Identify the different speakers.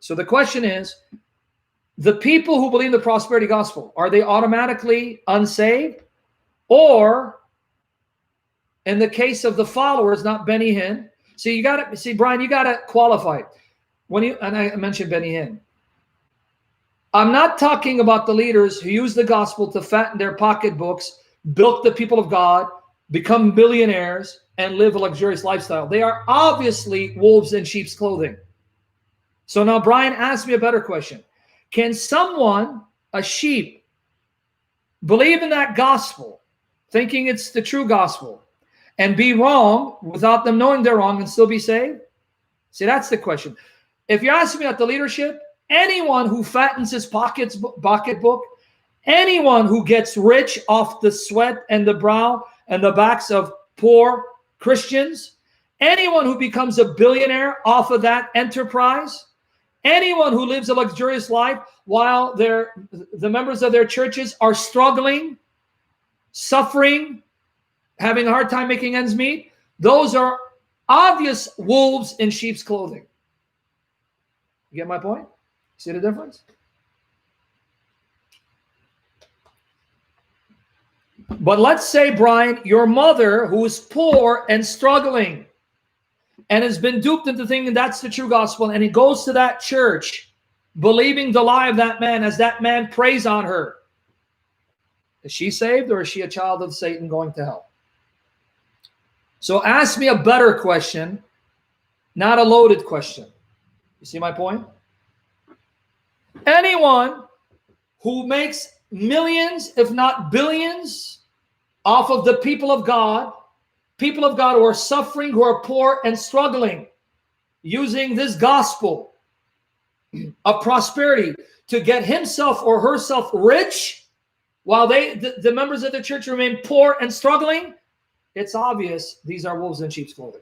Speaker 1: So the question is, the people who believe the prosperity gospel, are they automatically unsaved? Or in the case of the followers, not Benny Hinn. See, you got to see, Brian, you got to qualify. And I mentioned Benny Hinn. I'm not talking about the leaders who use the gospel to fatten their pocketbooks, bilk the people of God, become billionaires, and live a luxurious lifestyle. They are obviously wolves in sheep's clothing. So now Brian asked me a better question. Can someone, a sheep, believe in that gospel, thinking it's the true gospel, and be wrong without them knowing they're wrong and still be saved? See, that's the question. If you're asking me about the leadership, anyone who fattens his pocketbook, anyone who gets rich off the sweat and the brow and the backs of poor Christians, anyone who becomes a billionaire off of that enterprise, anyone who lives a luxurious life while the members of their churches are struggling, suffering, having a hard time making ends meet, those are obvious wolves in sheep's clothing. You get my point? See the difference? But let's say, Brian, your mother, who is poor and struggling and has been duped into thinking that's the true gospel, and he goes to that church believing the lie of that man as that man preys on her. Is she saved, or is she a child of Satan going to hell? So ask me a better question, not a loaded question. You see my point? Anyone who makes millions, if not billions, off of the people of God who are suffering, who are poor and struggling, using this gospel of prosperity to get himself or herself rich, while the members of the church remain poor and struggling, it's obvious these are wolves in sheep's clothing.